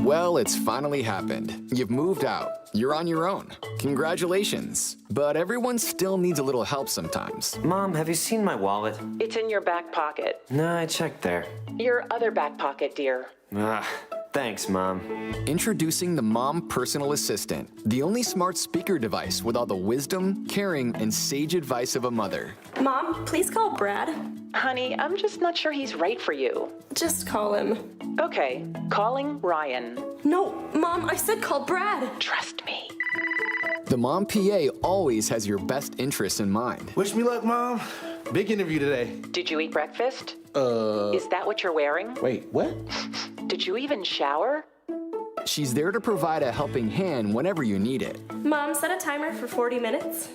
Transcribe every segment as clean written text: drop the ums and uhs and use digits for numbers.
Well, it's finally happened. You've moved out. You're on your own. Congratulations. But everyone still needs a little help sometimes. Mom, have you seen my wallet? It's in your back pocket. No, I checked there. Your other back pocket, dear. Thanks, Mom. Introducing the Mom Personal Assistant, the only smart speaker device with all the wisdom, caring, and sage advice of a mother. Mom, please call Brad. Honey, I'm just not sure he's right for you. Just call him. Okay, calling Ryan. No, Mom, I said call Brad. Trust me. The Mom PA always has your best interests in mind. Wish me luck, Mom. Big interview today. Did you eat breakfast? Is that what you're wearing? Wait, what? Did you even shower? She's there to provide a helping hand whenever you need it. Mom, set a timer for 40 minutes.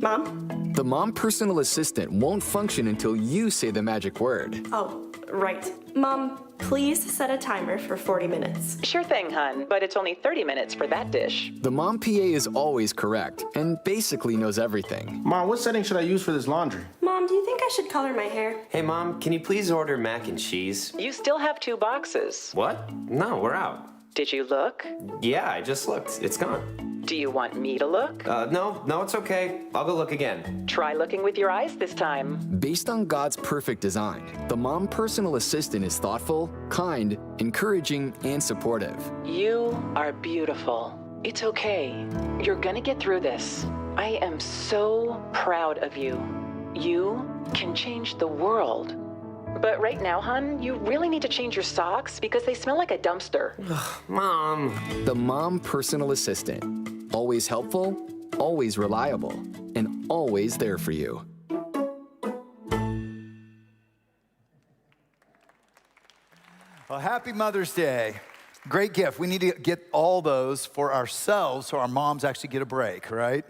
Mom? The Mom Personal Assistant won't function until you say the magic word. Oh, right. Mom, please set a timer for 40 minutes. Sure thing, hon, but it's only 30 minutes for that dish. The Mom PA is always correct and basically knows everything. Mom, what setting should I use for this laundry? Mom, do you think I should color my hair? Hey, Mom, can you please order mac and cheese? You still have 2 boxes. What? No, we're out. Did you look? Yeah, I just looked. It's gone. Do you want me to look? No, it's okay. I'll go look again. Try looking with your eyes this time. Based on God's perfect design, the Mom Personal Assistant is thoughtful, kind, encouraging, and supportive. You are beautiful. It's okay. You're gonna get through this. I am so proud of you. You can change the world. But right now, hon, you really need to change your socks because they smell like a dumpster. Mom. The Mom Personal Assistant. Always helpful, always reliable, and always there for you. Well, happy Mother's Day. Great gift. We need to get all those for ourselves so our moms actually get a break, right?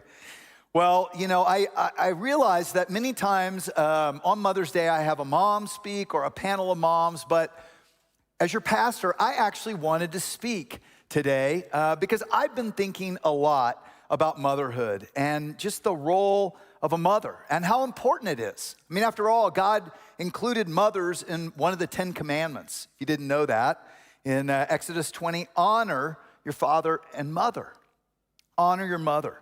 Well, you know, I realize that many times on Mother's Day, I have a mom speak or a panel of moms, but as your pastor, I actually wanted to speak today because I've been thinking a lot about motherhood and just the role of a mother and how important it is. I mean, after all, God included mothers in one of the 10 commandments. If you didn't know that, in Exodus 20, honor your father and mother. Honor your mother.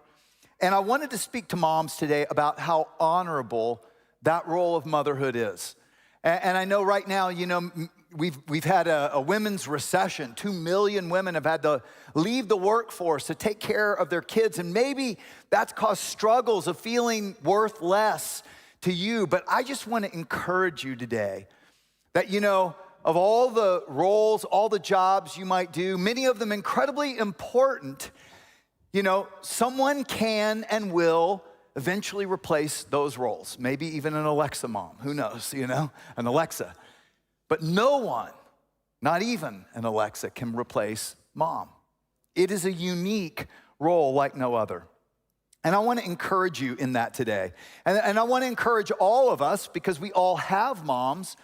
And I wanted to speak to moms today about how honorable that role of motherhood is. And I know right now, you know, we've had a women's recession. 2 million women have had to leave the workforce to take care of their kids. And maybe that's caused struggles of feeling worth less to you. But I just want to encourage you today that, you know, of all the roles, all the jobs you might do, many of them incredibly important, you know, someone can and will eventually replace those roles. Maybe even an Alexa mom, who knows, you know, an Alexa. But no one, not even an Alexa, can replace mom. It is a unique role like no other. And I want to encourage you in that today. And I want to encourage all of us, because we all have moms,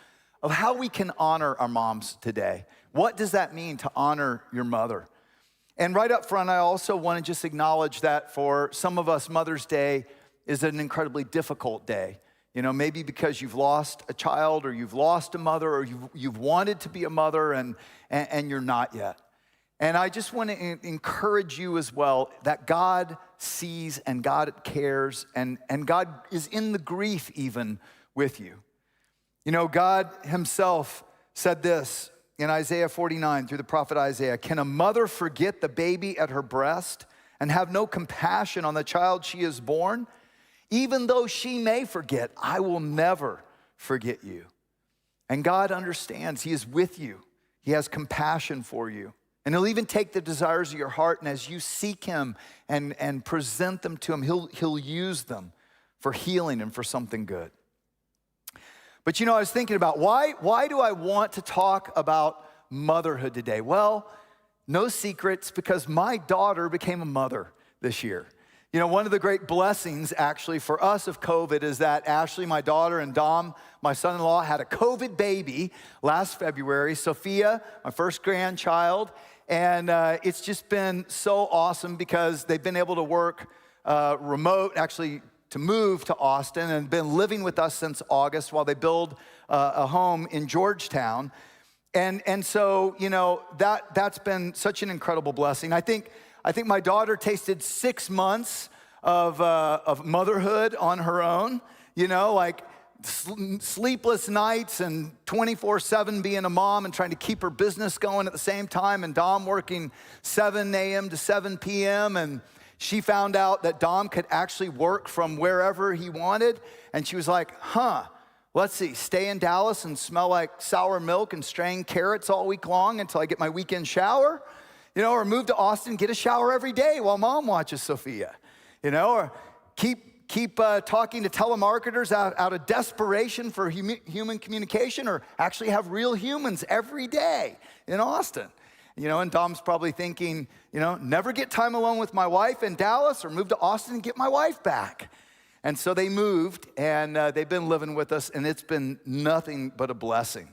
of how we can honor our moms today. What does that mean to honor your mother? And right up front, I also want to just acknowledge that for some of us, Mother's Day is an incredibly difficult day. You know, maybe because you've lost a child or you've lost a mother or you've wanted to be a mother and you're not yet. And I just want to encourage you as well that God sees and God cares and God is in the grief even with you. You know, God himself said this in Isaiah 49 through the prophet Isaiah, "Can a mother forget the baby at her breast and have no compassion on the child she has born? Even though she may forget, I will never forget you." And God understands. He is with you. He has compassion for you. And he'll even take the desires of your heart, and as you seek him and present them to him, he'll use them for healing and for something good. But you know, I was thinking about why do I want to talk about motherhood today? Well, no secrets, because my daughter became a mother this year. You know, one of the great blessings actually for us of COVID is that Ashley, my daughter, and Dom, my son-in-law, had a COVID baby last February, Sophia, my first grandchild. And it's just been so awesome because they've been able to work remote, actually to move to Austin, and been living with us since August while they build a home in Georgetown. And so, that's been such an incredible blessing. I think my daughter tasted 6 months of motherhood on her own, like sleepless nights and 24/7 being a mom and trying to keep her business going at the same time, and Dom working 7 a.m. to 7 p.m. And she found out that Dom could actually work from wherever he wanted. And she was like, let's see, stay in Dallas and smell like sour milk and strain carrots all week long until I get my weekend shower, or move to Austin, get a shower every day while mom watches Sophia, or keep talking to telemarketers out of desperation for human communication, or actually have real humans every day in Austin. And Dom's probably thinking, never get time alone with my wife in Dallas, or move to Austin and get my wife back. And so they moved, and they've been living with us, and it's been nothing but a blessing.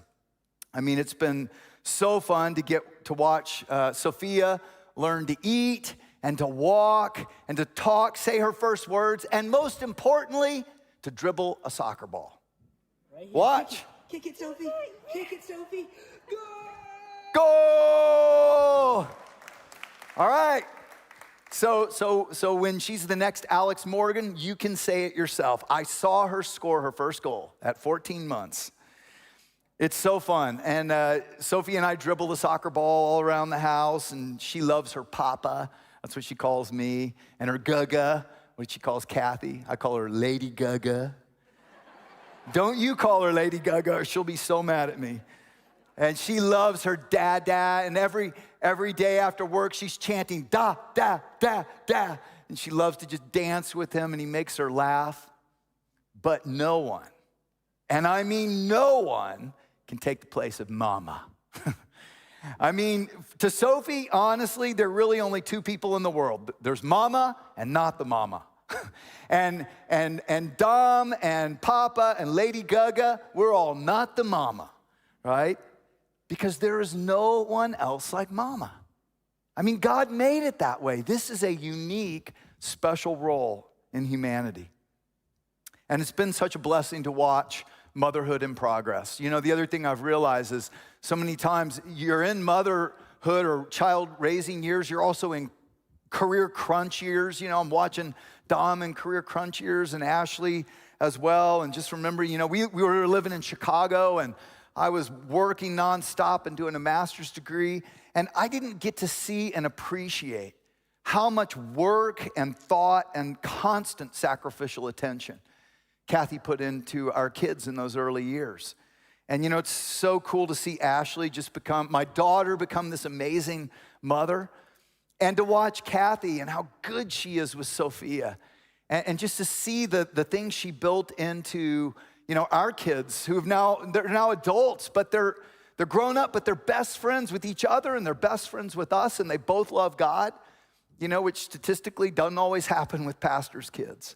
I mean, it's been so fun to get to watch Sophia learn to eat and to walk and to talk, say her first words, and most importantly, to dribble a soccer ball. Right here. Watch. Kick it, Sophie. Kick it, Sophie. Go! Go! All right. So when she's the next Alex Morgan, you can say it yourself. I saw her score her first goal at 14 months. It's so fun. And Sophie and I dribble the soccer ball all around the house, and she loves her papa. That's what she calls me. And her Gaga, what she calls Kathy. I call her Lady Gaga. Don't you call her Lady Gaga, or she'll be so mad at me. And she loves her dada, and every day after work, she's chanting da, da, da, da. And she loves to just dance with him, and he makes her laugh. But no one, and I mean no one, can take the place of mama. I mean, to Sophie, honestly, there are really only 2 people in the world. There's mama and not the mama. and Dom and Papa and Lady Gaga, we're all not the mama, right? Because there is no one else like mama. I mean, God made it that way. This is a unique, special role in humanity. And it's been such a blessing to watch motherhood in progress. The other thing I've realized is so many times you're in motherhood or child raising years, you're also in career crunch years. I'm watching Dom in career crunch years, and Ashley as well. And just remember, we were living in Chicago, and I was working nonstop and doing a master's degree, and I didn't get to see and appreciate how much work and thought and constant sacrificial attention Kathy put into our kids in those early years. And it's so cool to see Ashley my daughter become this amazing mother, and to watch Kathy and how good she is with Sophia, and just to see the things she built into our kids they're now adults, but they're grown up, but they're best friends with each other, and they're best friends with us, and they both love God, which statistically doesn't always happen with pastors' kids.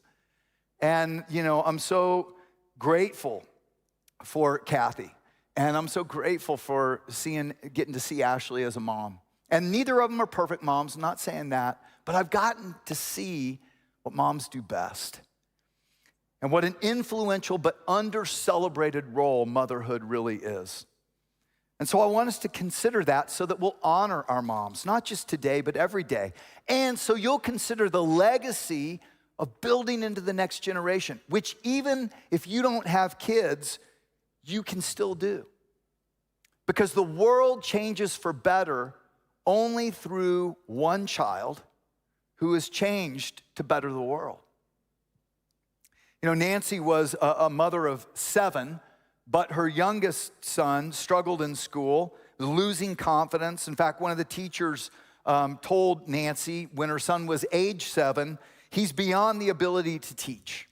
And, I'm so grateful for Kathy, and I'm so grateful for getting to see Ashley as a mom. And neither of them are perfect moms, I'm not saying that, but I've gotten to see what moms do best. And what an influential but under-celebrated role motherhood really is. And so I want us to consider that so that we'll honor our moms, not just today, but every day. And so you'll consider the legacy of building into the next generation, which even if you don't have kids, you can still do. Because the world changes for better only through one child who is changed to better the world. Nancy was a mother of 7, but her youngest son struggled in school, losing confidence. In fact, one of the teachers told Nancy when her son was age 7, he's beyond the ability to teach.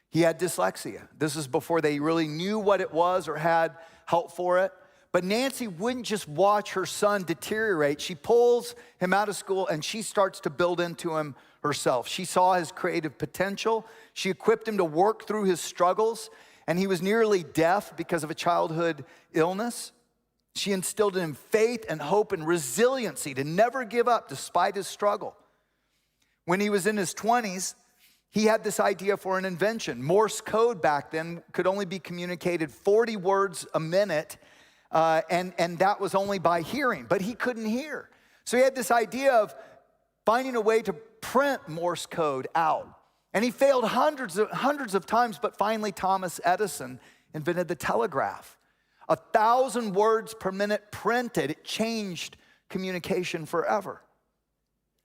He had dyslexia. This is before they really knew what it was or had help for it. But Nancy wouldn't just watch her son deteriorate. She pulls him out of school, and she starts to build into him herself. She saw his creative potential. She equipped him to work through his struggles, and he was nearly deaf because of a childhood illness. She instilled in him faith and hope and resiliency to never give up despite his struggle. When he was in his 20s, he had this idea for an invention. Morse code back then could only be communicated 40 words a minute and that was only by hearing, but he couldn't hear. So he had this idea of finding a way to print Morse code out. And he failed hundreds of times, but finally Thomas Edison invented the telegraph. 1,000 words per minute printed. It changed communication forever.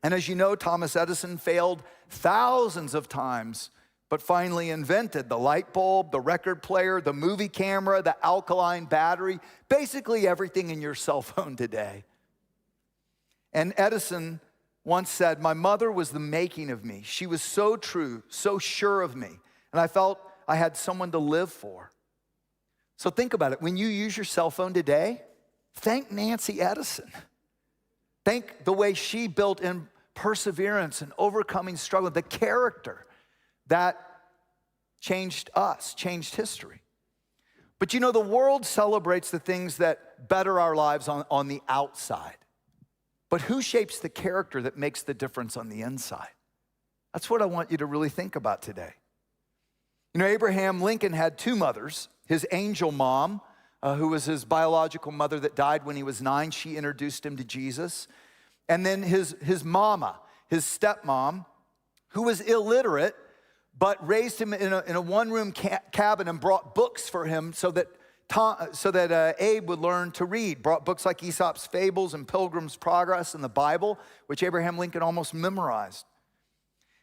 And as you know, Thomas Edison failed thousands of times, but finally invented the light bulb, the record player, the movie camera, the alkaline battery, basically everything in your cell phone today. And Edison once said, "My mother was the making of me. She was so true, so sure of me, and I felt I had someone to live for." So think about it. When you use your cell phone today, thank Nancy Edison. Thank the way she built in perseverance and overcoming struggle, the character that changed us, changed history. But you know, the world celebrates the things that better our lives on the outside. But who shapes the character that makes the difference on the inside? That's what I want you to really think about today. You know, Abraham Lincoln had two mothers. His angel mom, who was his biological mother that died when he was 9, she introduced him to Jesus. And then his mama, his stepmom, who was illiterate, but raised him in a one-room cabin and brought books for him so that Abe would learn to read. Brought books like Aesop's Fables and Pilgrim's Progress and the Bible, which Abraham Lincoln almost memorized.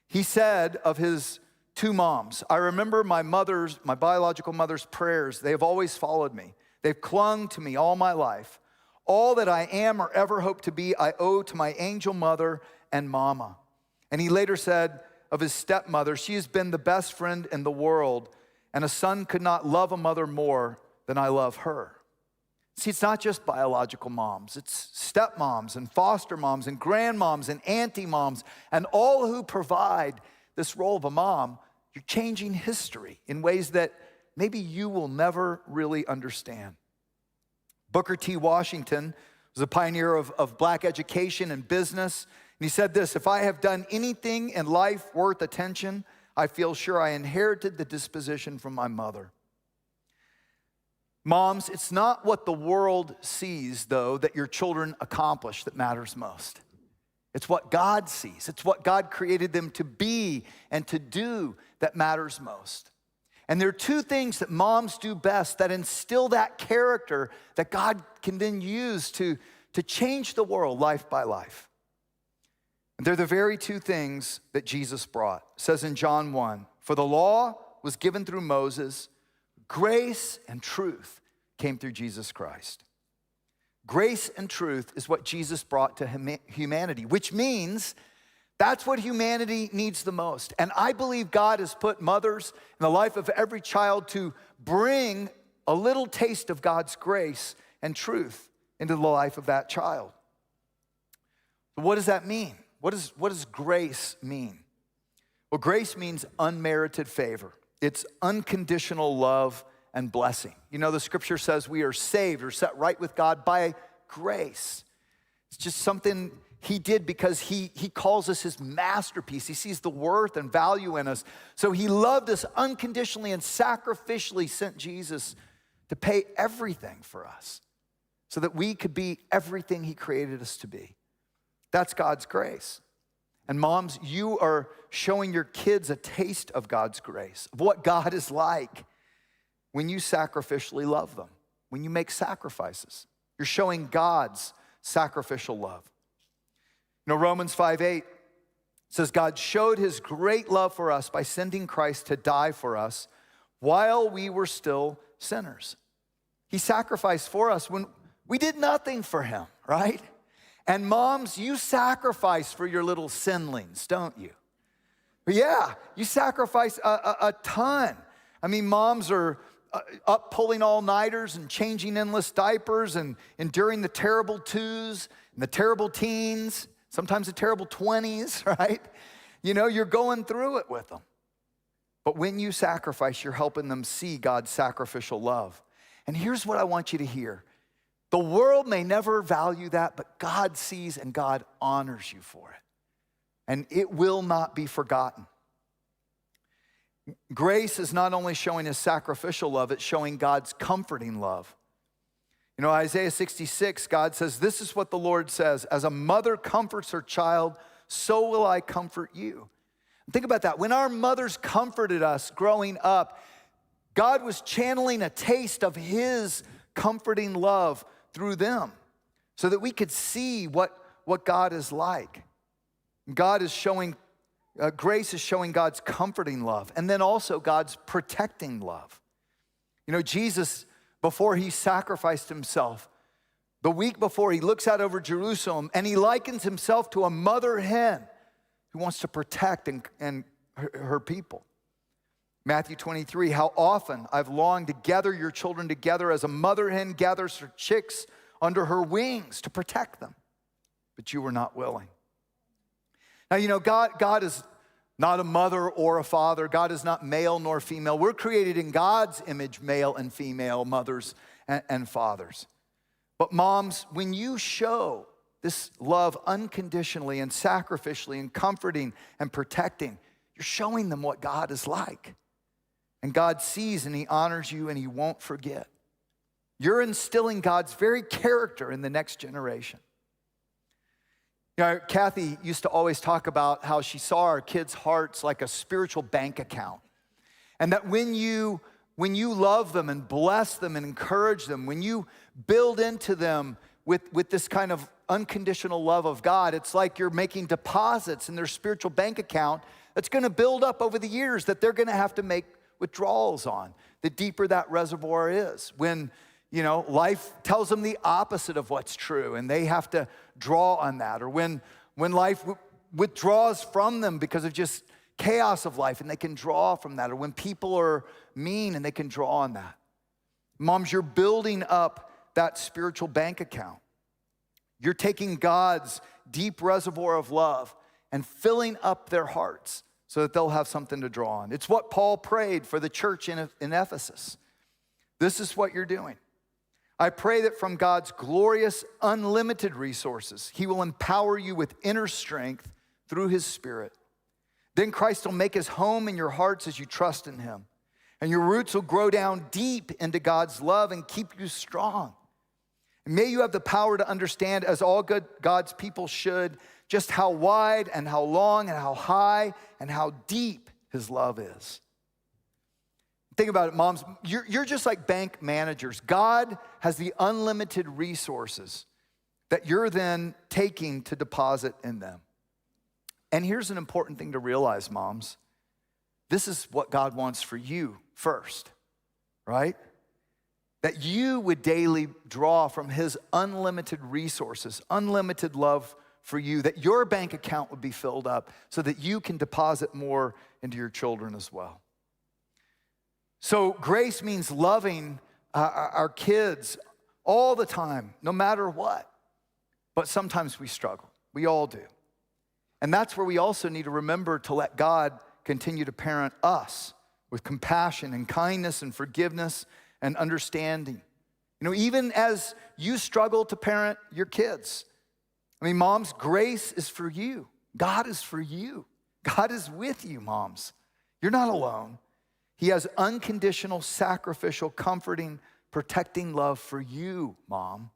He said of his two moms, "I remember my biological mother's prayers. They have always followed me. They've clung to me all my life. All that I am or ever hope to be, I owe to my angel mother and mama." And he later said of his stepmother, "She has been the best friend in the world, and a son could not love a mother more than I love her." See, it's not just biological moms. It's stepmoms and foster moms and grandmoms and auntie moms and all who provide this role of a mom. You're changing history in ways that maybe you will never really understand. Booker T. Washington was a pioneer of black education and business. And he said this, "If I have done anything in life worth attention, I feel sure I inherited the disposition from my mother." Moms, it's not what the world sees, though, that your children accomplish that matters most. It's what God sees. It's what God created them to be and to do that matters most. And there are two things that moms do best that instill that character that God can then use to change the world life by life. And they're the very two things that Jesus brought. It says in John 1, "For the law was given through Moses, grace and truth came through Jesus Christ." Grace and truth is what Jesus brought to humanity, which means that's what humanity needs the most. And I believe God has put mothers in the life of every child to bring a little taste of God's grace and truth into the life of that child. But what does that mean? What does grace mean? Well, grace means unmerited favor. It's unconditional love and blessing. You know, the scripture says we are saved or set right with God by grace. It's just something he did because he calls us his masterpiece. He sees the worth and value in us. So he loved us unconditionally and sacrificially sent Jesus to pay everything for us so that we could be everything he created us to be. That's God's grace. And moms, you are showing your kids a taste of God's grace, of what God is like when you sacrificially love them, when you make sacrifices. You're showing God's sacrificial love. You know, Romans 5:8 says, "God showed his great love for us by sending Christ to die for us while we were still sinners." He sacrificed for us when we did nothing for him, right? And moms, you sacrifice for your little sinlings, don't you? Yeah, you sacrifice a ton. I mean, moms are up pulling all-nighters and changing endless diapers and enduring the terrible twos and the terrible teens, sometimes the terrible 20s, right? You know, you're going through it with them. But when you sacrifice, you're helping them see God's sacrificial love. And here's what I want you to hear. The world may never value that, but God sees and God honors you for it. And it will not be forgotten. Grace is not only showing his sacrificial love, it's showing God's comforting love. You know, Isaiah 66, God says, this is what the Lord says, as a mother comforts her child, so will I comfort you. And think about that. When our mothers comforted us growing up, God was channeling a taste of his comforting love through them so that we could see what God is like. God is showing, grace is showing God's comforting love, and then also God's protecting love. You know, Jesus, before he sacrificed himself, the week before, he looks out over Jerusalem and he likens himself to a mother hen who wants to protect and her people. Matthew 23, how often I've longed to gather your children together as a mother hen gathers her chicks under her wings to protect them, but you were not willing. Now, you know, God is not a mother or a father. God is not male nor female. We're created in God's image, male and female, mothers and fathers. But moms, when you show this love unconditionally and sacrificially and comforting and protecting, you're showing them what God is like. And God sees and he honors you and he won't forget. You're instilling God's very character in the next generation. You know, Kathy used to always talk about how she saw our kids' hearts like a spiritual bank account. And that when you love them and bless them and encourage them, when you build into them with this kind of unconditional love of God, it's like you're making deposits in their spiritual bank account that's gonna build up over the years that they're gonna have to make withdrawals on. The deeper that reservoir is. When, you know, life tells them the opposite of what's true and they have to draw on that. Or when life withdraws from them because of just chaos of life and they can draw from that. Or when people are mean and they can draw on that. Moms, you're building up that spiritual bank account. You're taking God's deep reservoir of love and filling up their hearts so that they'll have something to draw on. It's what Paul prayed for the church in Ephesus. This is what you're doing. I pray that from God's glorious, unlimited resources, he will empower you with inner strength through his Spirit. Then Christ will make his home in your hearts as you trust in him. And your roots will grow down deep into God's love and keep you strong. And may you have the power to understand, as all good God's people should, just how wide and how long and how high and how deep his love is. Think about it, moms. You're just like bank managers. God has the unlimited resources that you're then taking to deposit in them. And here's an important thing to realize, moms. This is what God wants for you first, right? That you would daily draw from his unlimited resources, unlimited love for you, that your bank account would be filled up so that you can deposit more into your children as well. So grace means loving our kids all the time, no matter what. But sometimes we struggle. We all do. And that's where we also need to remember to let God continue to parent us with compassion and kindness and forgiveness and understanding. You know, even as you struggle to parent your kids. I mean, moms, grace is for you. God is for you. God is with you, moms. You're not alone. He has unconditional, sacrificial, comforting, protecting love for you, mom.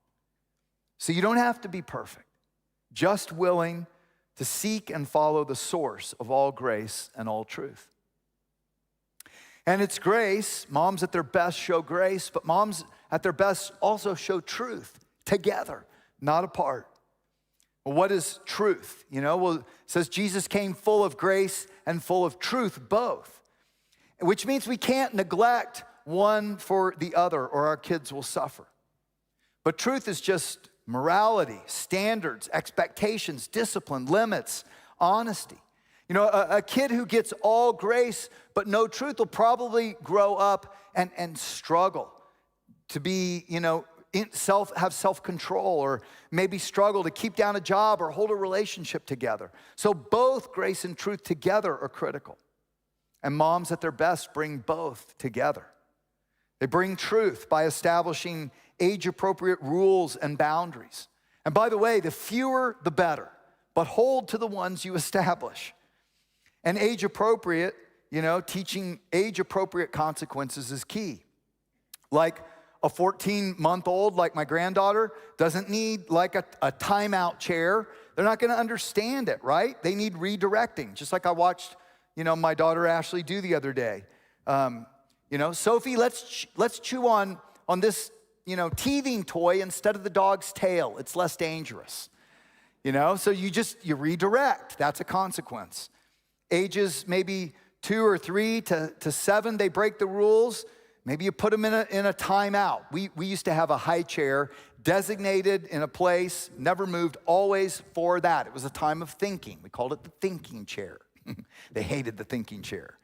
So you don't have to be perfect, just willing to seek and follow the source of all grace and all truth. And it's grace. Moms at their best show grace, but moms at their best also show truth together, not apart. Well, what is truth? You know, well, it says Jesus came full of grace and full of truth, both. Which means we can't neglect one for the other or our kids will suffer. But truth is just morality, standards, expectations, discipline, limits, honesty. You know, a kid who gets all grace but no truth will probably grow up and struggle to be, you know, have self-control, or maybe struggle to keep down a job or hold a relationship together. So both grace and truth together are critical. And moms at their best bring both together. They bring truth by establishing age-appropriate rules and boundaries. And by the way, the fewer, the better, but hold to the ones you establish. And age-appropriate, you know, teaching age-appropriate consequences is key. Like A 14-month-old like my granddaughter doesn't need like a timeout chair. They're not gonna understand it, right? They need redirecting, just like I watched, my daughter Ashley do the other day. Sophie, let's chew on this, teething toy instead of the dog's tail. It's less dangerous. So you redirect. That's a consequence. Ages maybe 2 or 3 to 7, they break the rules. Maybe you put them in a timeout. We used to have a high chair designated in a place, never moved, always for that. It was a time of thinking. We called it the thinking chair. They hated the thinking chair.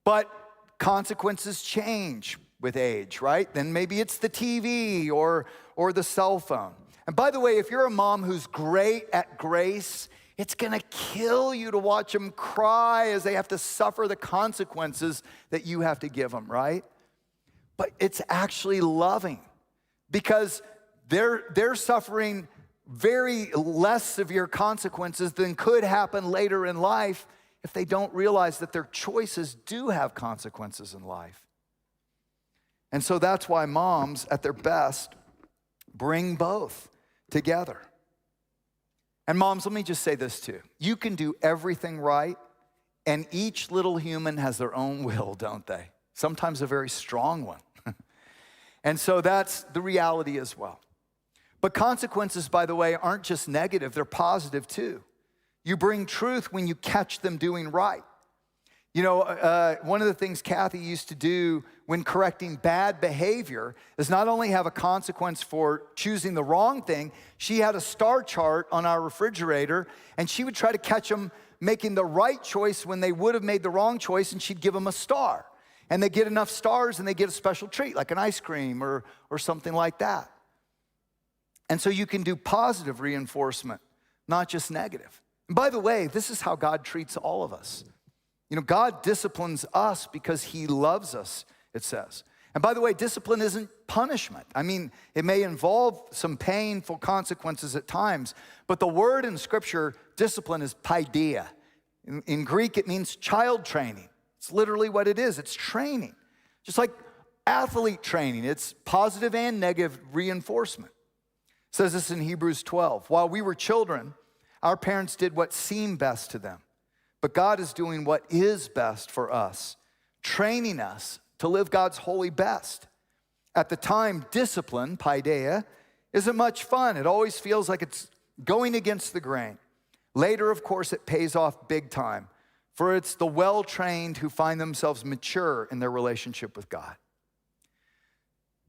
But consequences change with age, right? Then maybe it's the TV or the cell phone. And by the way, if you're a mom who's great at grace, it's gonna kill you to watch them cry as they have to suffer the consequences that you have to give them, right? But it's actually loving because they're suffering very less severe consequences than could happen later in life if they don't realize that their choices do have consequences in life. And so that's why moms at their best bring both together. And moms, let me just say this too. You can do everything right, and each little human has their own will, don't they? Sometimes a very strong one. And so that's the reality as well. But consequences, by the way, aren't just negative, they're positive too. You bring truth when you catch them doing right. One of the things Kathy used to do when correcting bad behavior is not only have a consequence for choosing the wrong thing, she had a star chart on our refrigerator, and she would try to catch them making the right choice when they would have made the wrong choice, and she'd give them a star. And they get enough stars and they get a special treat, like an ice cream or something like that. And so you can do positive reinforcement, not just negative. And by the way, this is how God treats all of us. God disciplines us because he loves us, it says. And by the way, discipline isn't punishment. It may involve some painful consequences at times, but the word in Scripture, discipline, is paideia. In Greek, it means child training. It's literally what it is. It's training. Just like athlete training, it's positive and negative reinforcement. It says this in Hebrews 12. While we were children, our parents did what seemed best to them. But God is doing what is best for us, training us to live God's holy best. At the time, discipline, paideia, isn't much fun. It always feels like it's going against the grain. Later, of course, it pays off big time, for it's the well-trained who find themselves mature in their relationship with God.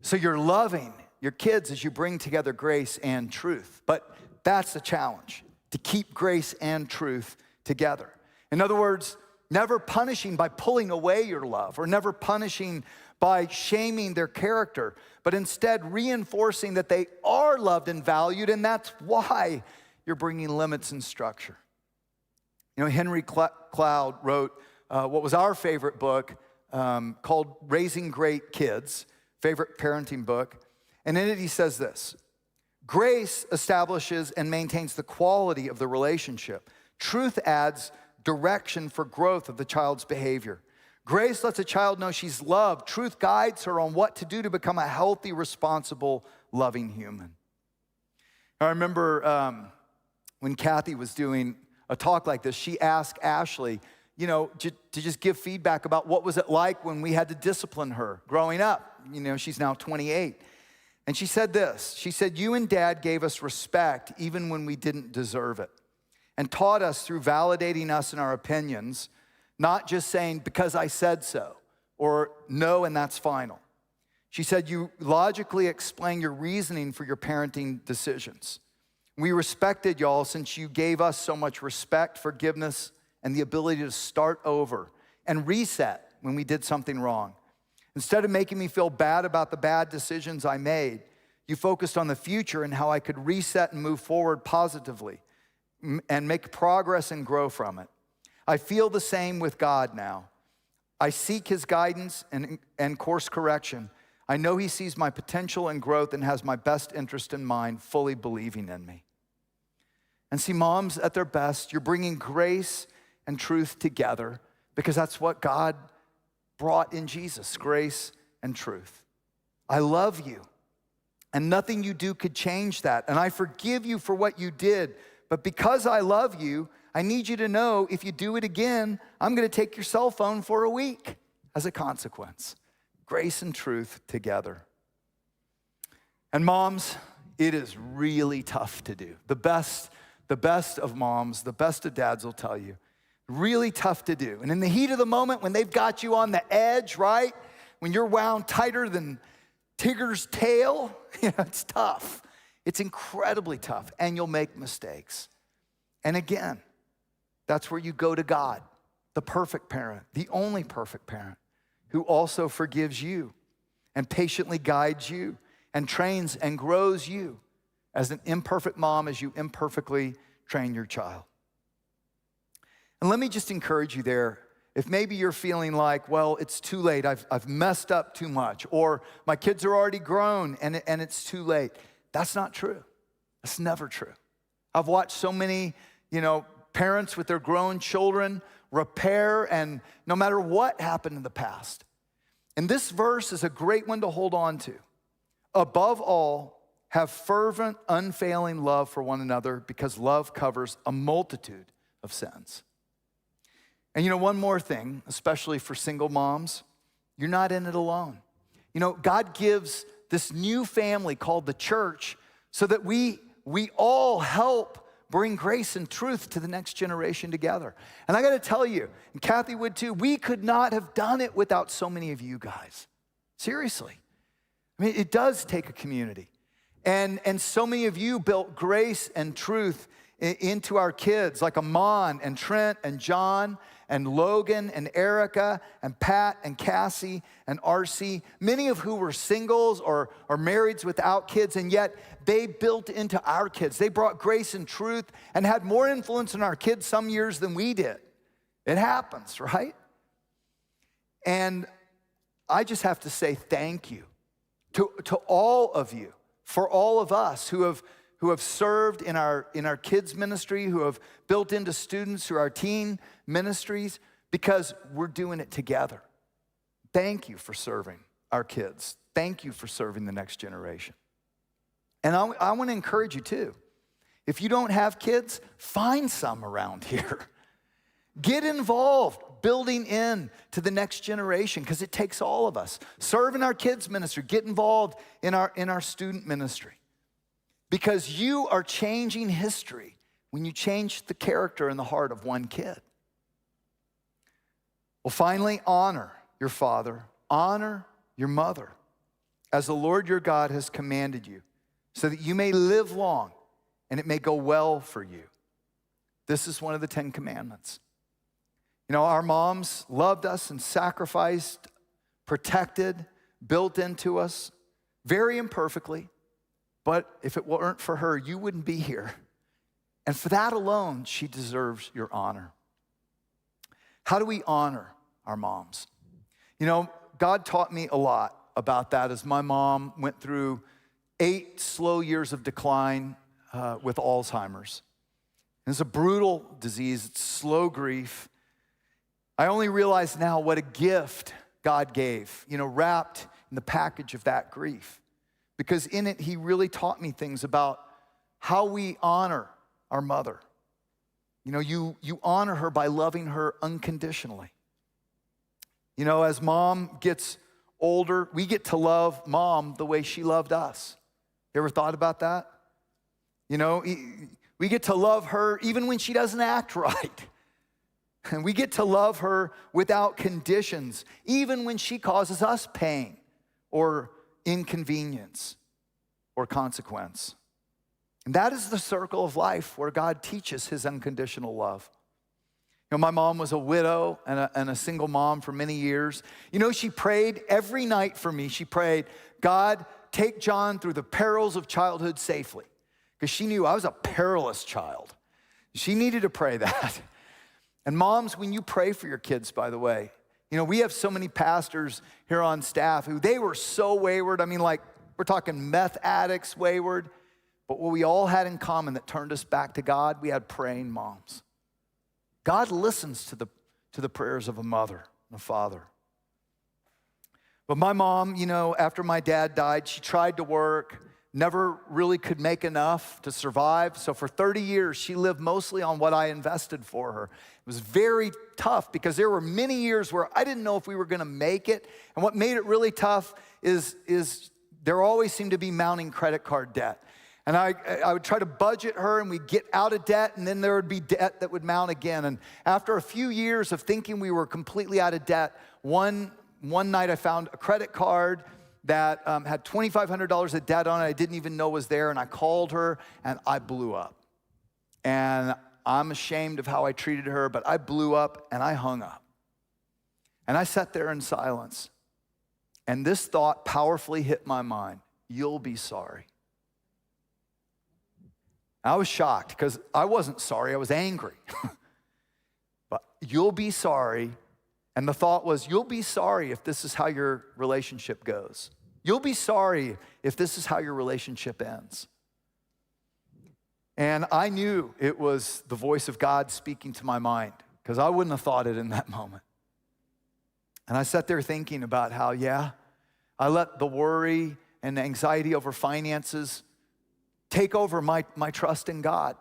So you're loving your kids as you bring together grace and truth. But that's the challenge, to keep grace and truth together. In other words, never punishing by pulling away your love, or never punishing by shaming their character, but instead reinforcing that they are loved and valued, and that's why you're bringing limits and structure. Henry Cloud wrote what was our favorite book called Raising Great Kids, favorite parenting book. And in it he says this: grace establishes and maintains the quality of the relationship. Truth adds direction for growth of the child's behavior. Grace lets a child know she's loved. Truth guides her on what to do to become a healthy, responsible, loving human. I remember when Kathy was doing a talk like this, she asked Ashley, to just give feedback about what was it like when we had to discipline her growing up. She's now 28. And she said this. She said, you and Dad gave us respect even when we didn't deserve it, and taught us through validating us in our opinions, not just saying, because I said so, or no, and that's final. She said, you logically explain your reasoning for your parenting decisions. We respected y'all since you gave us so much respect, forgiveness, and the ability to start over and reset when we did something wrong. Instead of making me feel bad about the bad decisions I made, you focused on the future and how I could reset and move forward positively and make progress and grow from it. I feel the same with God now. I seek his guidance and course correction. I know he sees my potential and growth and has my best interest in mind, fully believing in me. And see, moms at their best, you're bringing grace and truth together because that's what God brought in Jesus, grace and truth. I love you, and nothing you do could change that. And I forgive you for what you did. But because I love you, I need you to know if you do it again, I'm going to take your cell phone for a week as a consequence. Grace and truth together. And moms, it is really tough to do. The best of moms, the best of dads will tell you, really tough to do. And in the heat of the moment, when they've got you on the edge, right? When you're wound tighter than Tigger's tail, it's tough. It's incredibly tough, and you'll make mistakes. And again, that's where you go to God, the perfect parent, the only perfect parent, who also forgives you and patiently guides you and trains and grows you as an imperfect mom as you imperfectly train your child. And let me just encourage you there. If maybe you're feeling like, well, it's too late, I've messed up too much, or my kids are already grown and it's too late. That's not true. That's never true. I've watched so many, parents with their grown children repair, and no matter what happened in the past. And this verse is a great one to hold on to. Above all, have fervent, unfailing love for one another, because love covers a multitude of sins. And one more thing, especially for single moms, you're not in it alone. God gives this new family called the church so that we all help bring grace and truth to the next generation together. And I gotta tell you, and Kathy would too, we could not have done it without so many of you guys. Seriously. I mean, it does take a community. And so many of you built grace and truth into our kids, like Amon and Trent and John and Logan and Erica and Pat and Cassie and RC, many of who were singles or marrieds without kids, and yet they built into our kids. They brought grace and truth and had more influence on our kids some years than we did. It happens, right? And I just have to say thank you to all of you, for all of us who have served in our kids ministry, who have built into students through our teen ministries, because we're doing it together. Thank you for serving our kids. Thank you for serving the next generation. And I want to encourage you too. If you don't have kids, find some around here. Get involved building in to the next generation, because it takes all of us. Serve in our kids ministry. Get involved in our student ministry. Because you are changing history when you change the character and the heart of one kid. Well, finally, honor your father, honor your mother, as the Lord your God has commanded you, so that you may live long and it may go well for you. This is one of the 10 commandments. Our moms loved us and sacrificed, protected, built into us very imperfectly. But if it weren't for her, you wouldn't be here. And for that alone, she deserves your honor. How do we honor our moms? God taught me a lot about that as my mom went through 8 slow years of decline with Alzheimer's. And it's a brutal disease. It's slow grief. I only realize now what a gift God gave, wrapped in the package of that grief. Because in it, he really taught me things about how we honor our mother. You honor her by loving her unconditionally. As mom gets older, we get to love mom the way she loved us. You ever thought about that? We get to love her even when she doesn't act right. And we get to love her without conditions, even when she causes us pain or inconvenience or consequence. And that is the circle of life where God teaches his unconditional love. My mom was a widow and a single mom for many years. She prayed every night for me. She prayed, God, take John through the perils of childhood safely. Because she knew I was a perilous child. She needed to pray that. And moms, when you pray for your kids, by the way, we have so many pastors here on staff who they were so wayward. I mean, like, we're talking meth addicts wayward. But what we all had in common that turned us back to God, we had praying moms. God listens to the prayers of a mother and a father. But my mom, after my dad died, she tried to work, never really could make enough to survive. So for 30 years, she lived mostly on what I invested for her. It was very tough because there were many years where I didn't know if we were gonna make it. And what made it really tough is there always seemed to be mounting credit card debt. And I would try to budget her, and we'd get out of debt, and then there would be debt that would mount again. And after a few years of thinking we were completely out of debt, one night I found a credit card that had $2,500 of debt on it I didn't even know was there, and I called her, and I blew up. And I'm ashamed of how I treated her, but I blew up, and I hung up. And I sat there in silence, and this thought powerfully hit my mind: you'll be sorry. I was shocked because I wasn't sorry, I was angry. But you'll be sorry. And the thought was, you'll be sorry if this is how your relationship goes. You'll be sorry if this is how your relationship ends. And I knew it was the voice of God speaking to my mind, because I wouldn't have thought it in that moment. And I sat there thinking about how, I let the worry and anxiety over finances take over my trust in God.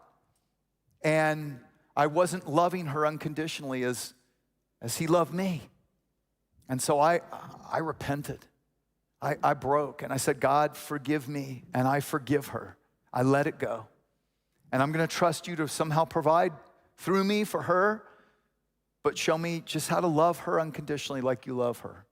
And I wasn't loving her unconditionally as he loved me. And so I repented. I broke, and I said, God, forgive me, and I forgive her. I let it go. And I'm gonna trust you to somehow provide through me for her, but show me just how to love her unconditionally like you love her.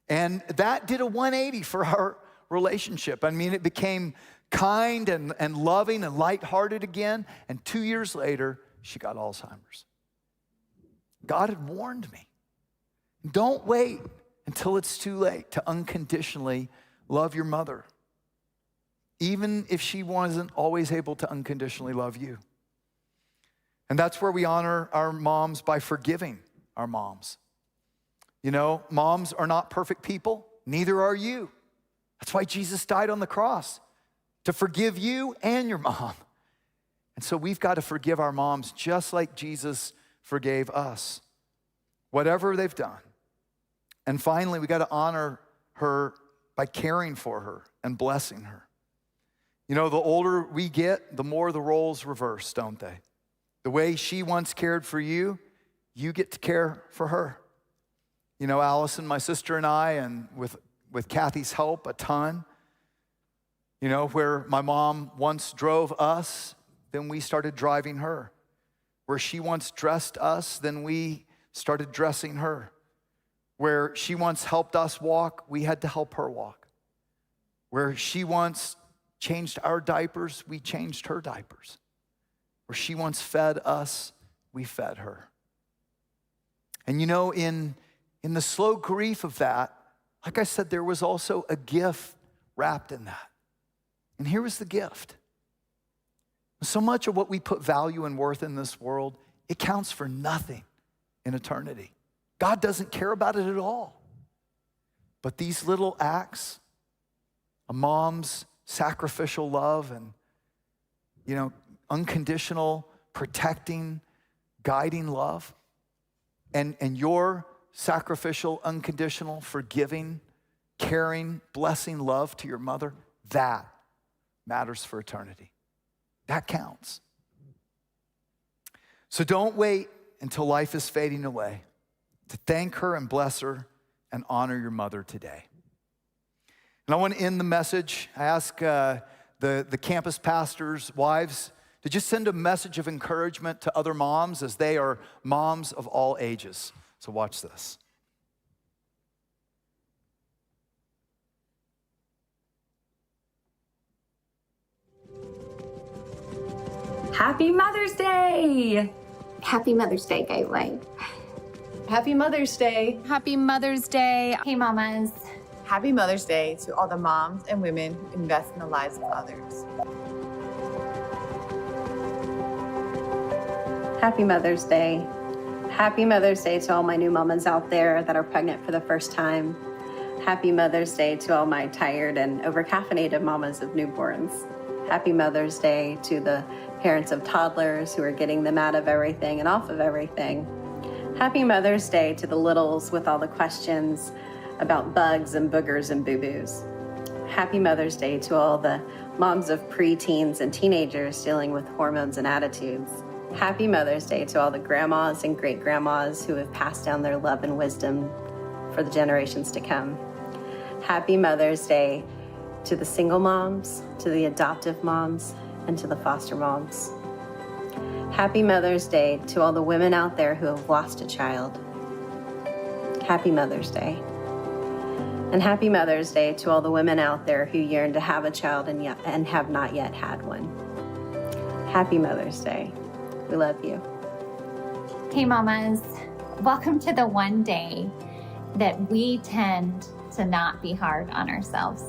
And that did a 180 for our relationship. I mean, it became kind and loving and lighthearted again. And 2 years later, she got Alzheimer's. God had warned me. Don't wait until it's too late to unconditionally love your mother, even if she wasn't always able to unconditionally love you. And that's where we honor our moms by forgiving our moms. Moms are not perfect people, neither are you. That's why Jesus died on the cross, to forgive you and your mom. And so we've got to forgive our moms just like Jesus forgave us, whatever they've done. And finally, we got to honor her by caring for her and blessing her. The older we get, the more the roles reverse, don't they? The way she once cared for you, you get to care for her. Allison, my sister, and I, and with Kathy's help, a ton. Where my mom once drove us, then we started driving her. Where she once dressed us, then we started dressing her. Where she once helped us walk, we had to help her walk. Where she once changed our diapers, we changed her diapers. Where she once fed us, we fed her. And in the slow grief of that, like I said, there was also a gift wrapped in that. And here was the gift. So much of what we put value and worth in this world, it counts for nothing in eternity. God doesn't care about it at all. But these little acts, a mom's sacrificial love and, unconditional, protecting, guiding love, and your sacrificial, unconditional, forgiving, caring, blessing love to your mother, that matters for eternity. That counts. So don't wait until life is fading away to thank her and bless her and honor your mother today. And I want to end the message. I ask the campus pastors' wives to just send a message of encouragement to other moms, as they are moms of all ages. So watch this. Happy Mother's Day! Happy Mother's Day, Gateway. Happy Mother's Day. Happy Mother's Day. Hey, mamas. Happy Mother's Day to all the moms and women who invest in the lives of others. Happy Mother's Day. Happy Mother's Day to all my new mamas out there that are pregnant for the first time. Happy Mother's Day to all my tired and over-caffeinated mamas of newborns. Happy Mother's Day to the parents of toddlers who are getting them out of everything and off of everything. Happy Mother's Day to the littles with all the questions about bugs and boogers and boo-boos. Happy Mother's Day to all the moms of preteens and teenagers dealing with hormones and attitudes. Happy Mother's Day to all the grandmas and great-grandmas who have passed down their love and wisdom for the generations to come. Happy Mother's Day to the single moms, to the adoptive moms, and to the foster moms. Happy Mother's Day to all the women out there who have lost a child. Happy Mother's Day. And happy Mother's Day to all the women out there who yearn to have a child and have not yet had one. Happy Mother's Day. We love you. Hey mamas, welcome to the one day that we tend to not be hard on ourselves.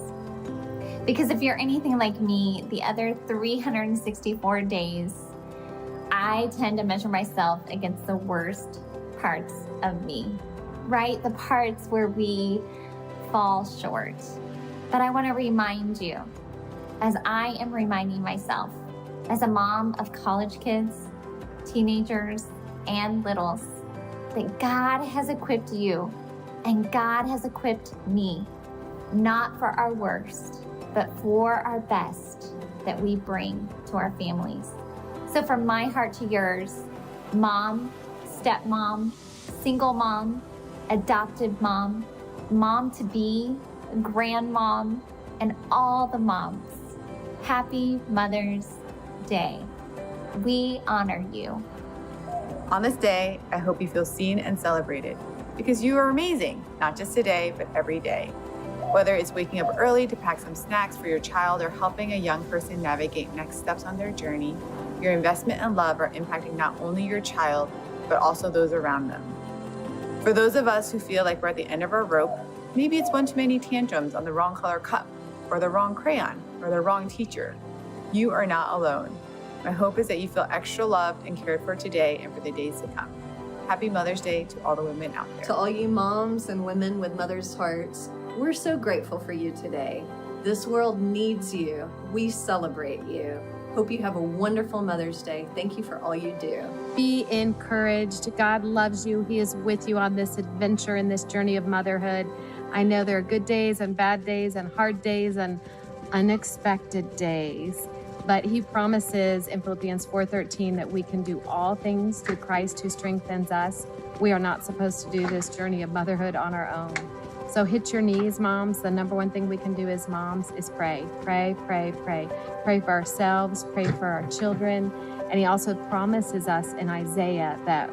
Because if you're anything like me, the other 364 days, I tend to measure myself against the worst parts of me, right? The parts where we fall short. But I want to remind you, as I am reminding myself, as a mom of college kids, teenagers, and littles, that God has equipped you and God has equipped me, not for our worst, but for our best that we bring to our families. So from my heart to yours, mom, stepmom, single mom, adopted mom, mom to be, grandmom, and all the moms, happy Mother's Day. We honor you. On this day, I hope you feel seen and celebrated because you are amazing, not just today, but every day. Whether it's waking up early to pack some snacks for your child or helping a young person navigate next steps on their journey, your investment and love are impacting not only your child, but also those around them. For those of us who feel like we're at the end of our rope, maybe it's one too many tantrums on the wrong color cup, or the wrong crayon, or the wrong teacher. You are not alone. My hope is that you feel extra loved and cared for today and for the days to come. Happy Mother's Day to all the women out there. To all you moms and women with mother's hearts, we're so grateful for you today. This world needs you. We celebrate you. Hope you have a wonderful Mother's Day. Thank you for all you do. Be encouraged. God loves you. He is with you on this adventure and this journey of motherhood. I know there are good days and bad days and hard days and unexpected days, but he promises in Philippians 4:13 that we can do all things through Christ who strengthens us. We are not supposed to do this journey of motherhood on our own. So hit your knees, moms. The number one thing we can do as moms is pray. Pray, pray, pray. Pray for ourselves, pray for our children. And he also promises us in Isaiah that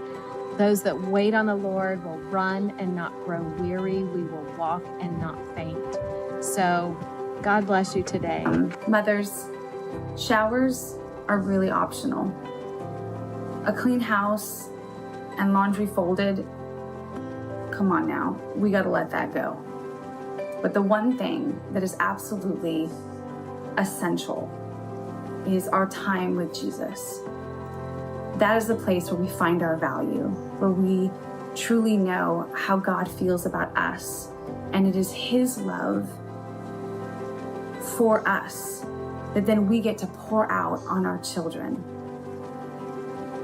those that wait on the Lord will run and not grow weary. We will walk and not faint. So God bless you today. Mothers, showers are really optional. A clean house and laundry folded, come on now, we gotta let that go. But the one thing that is absolutely essential is our time with Jesus. That is the place where we find our value, where we truly know how God feels about us. And it is his love for us that then we get to pour out on our children.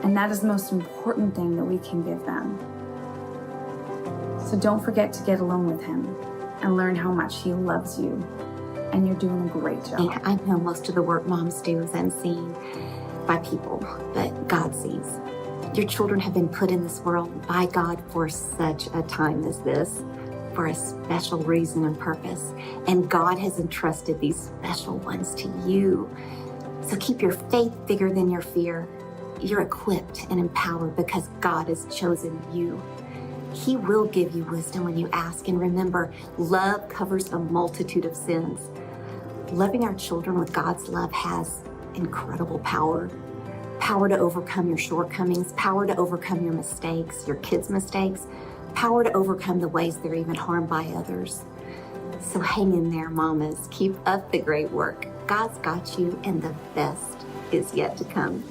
And that is the most important thing that we can give them. So don't forget to get alone with him and learn how much he loves you. And you're doing a great job. I know most of the work moms do is unseen by people, but God sees. Your children have been put in this world by God for such a time as this, for a special reason and purpose. And God has entrusted these special ones to you. So keep your faith bigger than your fear. You're equipped and empowered because God has chosen you. He will give you wisdom when you ask. And remember, love covers a multitude of sins. Loving our children with God's love has incredible power. Power to overcome your shortcomings, power to overcome your mistakes, your kids' mistakes, power to overcome the ways they're even harmed by others. So hang in there, mamas. Keep up the great work. God's got you, and the best is yet to come.